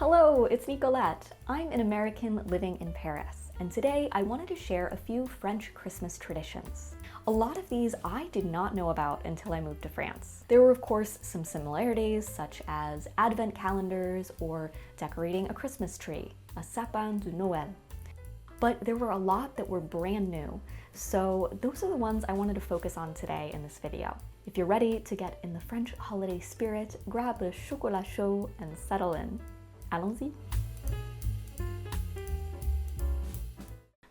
Hello, it's Nicolette. I'm an American living in Paris, and today I wanted to share a few French Christmas traditions. A lot of these I did not know about until I moved to France. There were of course some similarities, such as advent calendars or decorating a Christmas tree, a sapin de Noël. But there were a lot that were brand new, so those are the ones I wanted to focus on today in this video. If you're ready to get in the French holiday spirit, grab a chocolat chaud and settle in. Allons-y!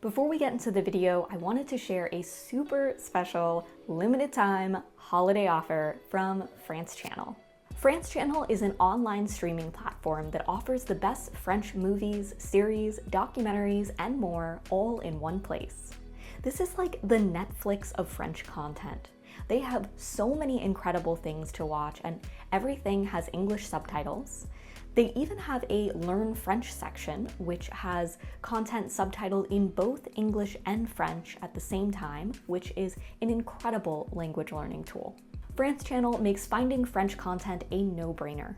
Before we get into the video, I wanted to share a super special, limited time holiday offer from France Channel. France Channel is an online streaming platform that offers the best French movies, series, documentaries, and more all in one place. This is like the Netflix of French content. They have so many incredible things to watch, and everything has English subtitles. They even have a Learn French section, which has content subtitled in both English and French at the same time, which is an incredible language learning tool. France Channel makes finding French content a no-brainer.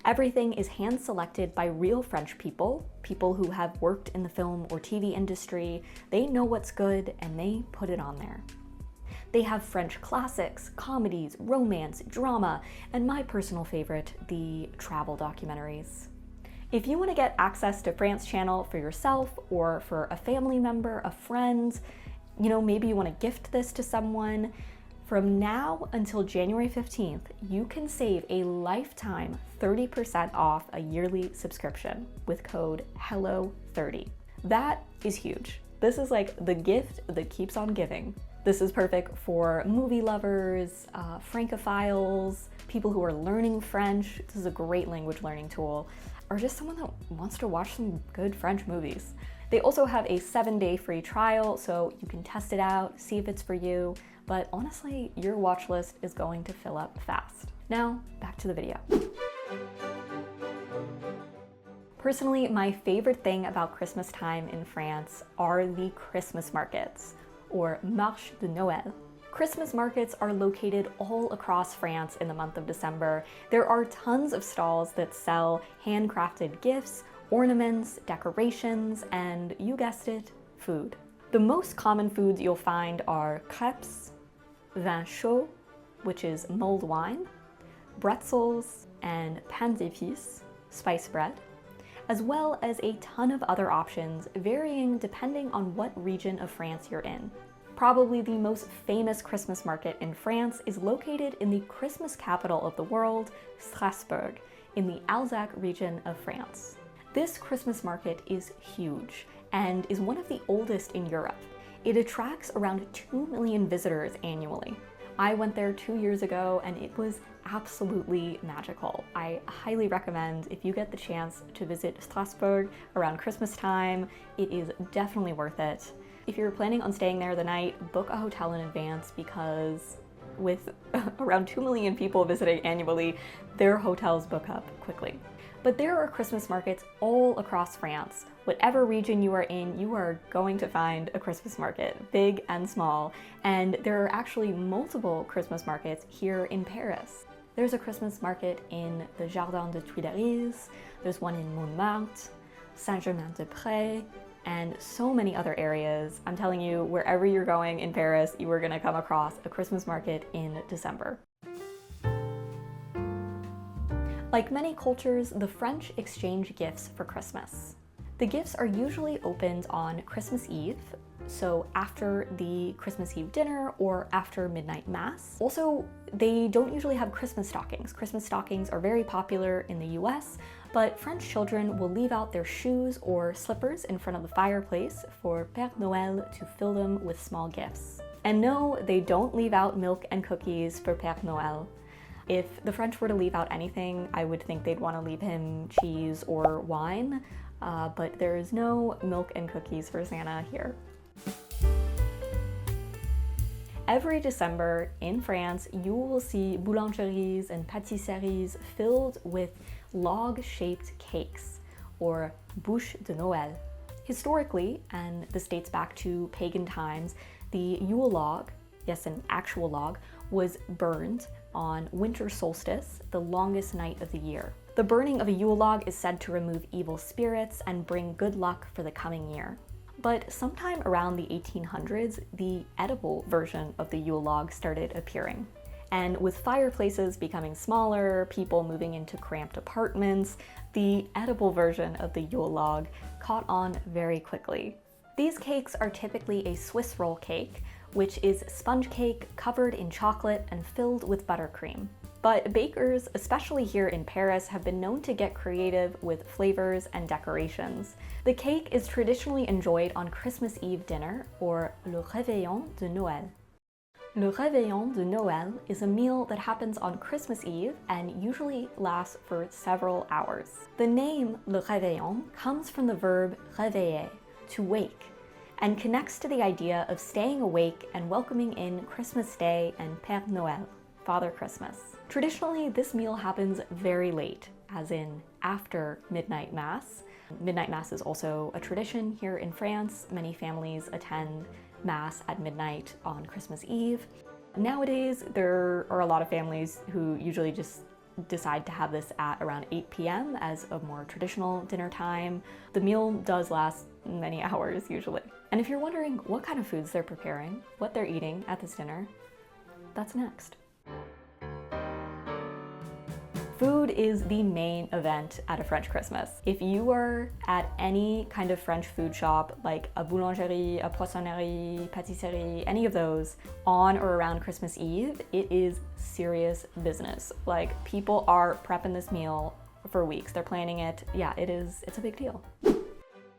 Everything is hand-selected by real French people who have worked in the film or TV industry. They know what's good and they put it on there. They have French classics, comedies, romance, drama, and my personal favorite, the travel documentaries. If you want to get access to France Channel for yourself or for a family member, a friend, maybe you want to gift this to someone, from now until January 15th, you can save a lifetime 30% off a yearly subscription with code HELLO30. That is huge. This is like the gift that keeps on giving. This is perfect for movie lovers, Francophiles, people who are learning French. This is a great language learning tool, or just someone that wants to watch some good French movies. They also have a 7-day free trial, so you can test it out, see if it's for you, but honestly, your watch list is going to fill up fast. Now, back to the video. Personally, my favorite thing about Christmas time in France are the Christmas markets, or Marché de Noël. Christmas markets are located all across France in the month of December. There are tons of stalls that sell handcrafted gifts, ornaments, decorations, and you guessed it, food. The most common foods you'll find are crêpes, vin chaud, which is mulled wine, pretzels, and pain d'épices, spice bread, as well as a ton of other options varying depending on what region of France you're in. Probably the most famous Christmas market in France is located in the Christmas capital of the world, Strasbourg, in the Alsace region of France. This Christmas market is huge and is one of the oldest in Europe. It attracts around 2 million visitors annually. I went there 2 years ago and it was absolutely magical. I highly recommend, if you get the chance to visit Strasbourg around Christmas time, it is definitely worth it. If you're planning on staying there the night, book a hotel in advance because with around 2 million people visiting annually, their hotels book up quickly. But there are Christmas markets all across France. Whatever region you are in, you are going to find a Christmas market, big and small. And there are actually multiple Christmas markets here in Paris. There's a Christmas market in the Jardin des Tuileries, there's one in Montmartre, Saint-Germain-des-Prés, and so many other areas. I'm telling you, wherever you're going in Paris, you are gonna come across a Christmas market in December. Like many cultures, the French exchange gifts for Christmas. The gifts are usually opened on Christmas Eve, so after the Christmas Eve dinner or after midnight mass. Also, they don't usually have Christmas stockings. Christmas stockings are very popular in the US, but French children will leave out their shoes or slippers in front of the fireplace for Pere Noël to fill them with small gifts. And no, they don't leave out milk and cookies for Pere Noël. If the French were to leave out anything, I would think they'd want to leave him cheese or wine, but there is no milk and cookies for Santa here. Every December in France, you will see boulangeries and pâtisseries filled with log-shaped cakes, or Bûche de Noël. Historically, and this dates back to pagan times, the Yule log, yes, an actual log, was burned on winter solstice, the longest night of the year. The burning of a Yule log is said to remove evil spirits and bring good luck for the coming year. But sometime around the 1800s, the edible version of the Yule log started appearing. And with fireplaces becoming smaller, people moving into cramped apartments, the edible version of the Yule log caught on very quickly. These cakes are typically a Swiss roll cake, which is sponge cake covered in chocolate and filled with buttercream. But bakers, especially here in Paris, have been known to get creative with flavors and decorations. The cake is traditionally enjoyed on Christmas Eve dinner, or le réveillon de Noël. Le réveillon de Noël is a meal that happens on Christmas Eve and usually lasts for several hours. The name le réveillon comes from the verb réveiller, to wake, and connects to the idea of staying awake and welcoming in Christmas Day and Pere Noël, Father Christmas. Traditionally, this meal happens very late, as in after midnight mass. Midnight mass is also a tradition here in France. Many families attend mass at midnight on Christmas Eve. Nowadays, there are a lot of families who usually just decide to have this at around 8 p.m. as a more traditional dinner time. The meal does last many hours usually. And if you're wondering what kind of foods they're preparing, what they're eating at this dinner, that's next. Food is the main event at a French Christmas. If you are at any kind of French food shop, like a boulangerie, a poissonnerie, pâtisserie, any of those, on or around Christmas Eve, it is serious business. Like, people are prepping this meal for weeks. They're planning it. Yeah, it's a big deal.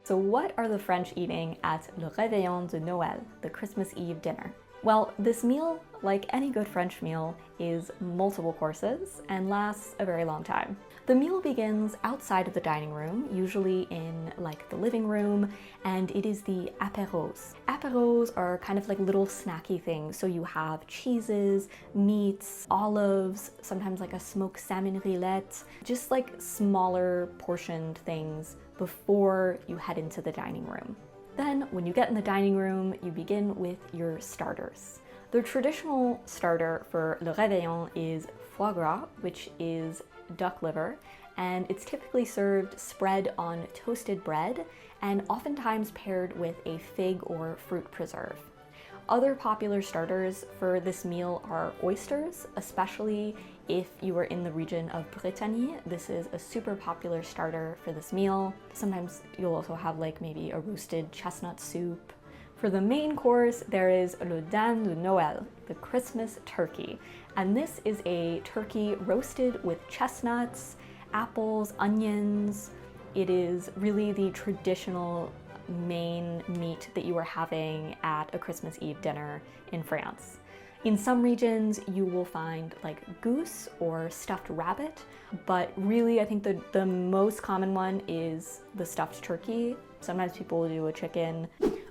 So what are the French eating at le réveillon de Noël, the Christmas Eve dinner? Well, this meal, like any good French meal, is multiple courses and lasts a very long time. The meal begins outside of the dining room, usually in like the living room, and it is the apéros. Apéros are kind of like little snacky things. So you have cheeses, meats, olives, sometimes like a smoked salmon rillette, just like smaller portioned things before you head into the dining room. Then, when you get in the dining room, you begin with your starters. The traditional starter for le réveillon is foie gras, which is duck liver, and it's typically served spread on toasted bread and oftentimes paired with a fig or fruit preserve. Other popular starters for this meal are oysters, especially if you are in the region of Brittany. This is a super popular starter for this meal. Sometimes you'll also have like maybe a roasted chestnut soup. For the main course, there is le dinde de Noël, the Christmas turkey. And this is a turkey roasted with chestnuts, apples, onions. It is really the traditional main meat that you are having at a Christmas Eve dinner in France. In some regions, you will find like goose or stuffed rabbit, but really I think the most common one is the stuffed turkey. Sometimes people will do a chicken.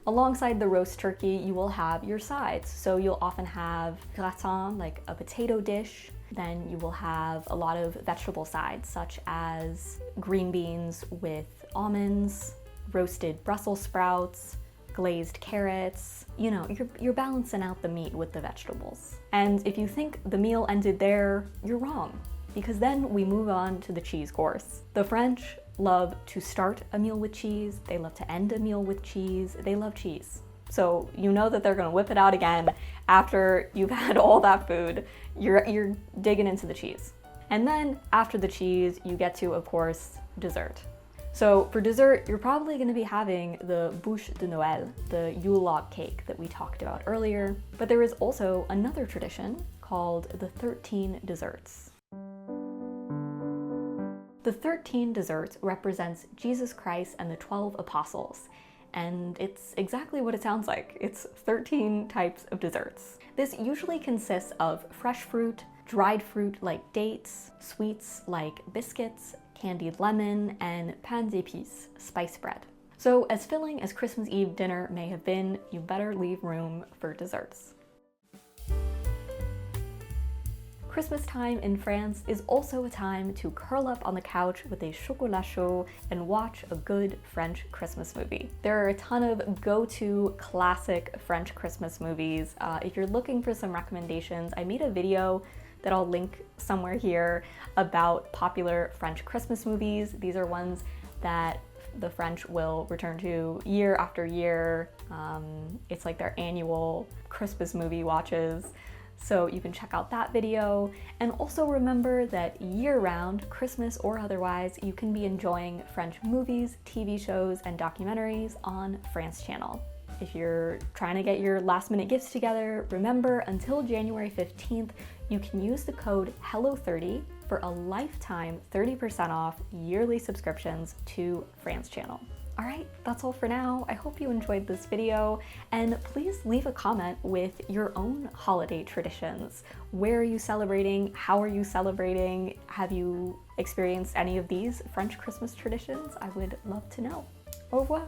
Alongside the roast turkey, you will have your sides. So you'll often have gratin, like a potato dish. Then you will have a lot of vegetable sides, such as green beans with almonds, roasted Brussels sprouts, glazed carrots. You know, you're balancing out the meat with the vegetables. And if you think the meal ended there, you're wrong, because then we move on to the cheese course. The French love to start a meal with cheese. They love to end a meal with cheese. They love cheese. So you know that they're gonna whip it out again after you've had all that food. You're digging into the cheese. And then after the cheese, you get to, of course, dessert. So for dessert, you're probably going to be having the Bûche de Noël, the Yule log cake that we talked about earlier. But there is also another tradition called the 13 Desserts. The 13 Desserts represents Jesus Christ and the 12 apostles. And it's exactly what it sounds like. It's 13 types of desserts. This usually consists of fresh fruit, dried fruit like dates, sweets like biscuits, candied lemon, and pain d'épices, spice bread. So as filling as Christmas Eve dinner may have been, you better leave room for desserts. Christmas time in France is also a time to curl up on the couch with a chocolat chaud and watch a good French Christmas movie. There are a ton of go-to classic French Christmas movies. If you're looking for some recommendations, I made a video that I'll link somewhere here about popular French Christmas movies. These are ones that the French will return to year after year. It's like their annual Christmas movie watches. So you can check out that video. And also remember that year-round, Christmas or otherwise, you can be enjoying French movies, TV shows, and documentaries on France Channel. If you're trying to get your last-minute gifts together, remember until January 15th, you can use the code HELLO30 for a lifetime 30% off yearly subscriptions to France Channel. All right, that's all for now. I hope you enjoyed this video, and please leave a comment with your own holiday traditions. Where are you celebrating? How are you celebrating? Have you experienced any of these French Christmas traditions? I would love to know. Au revoir.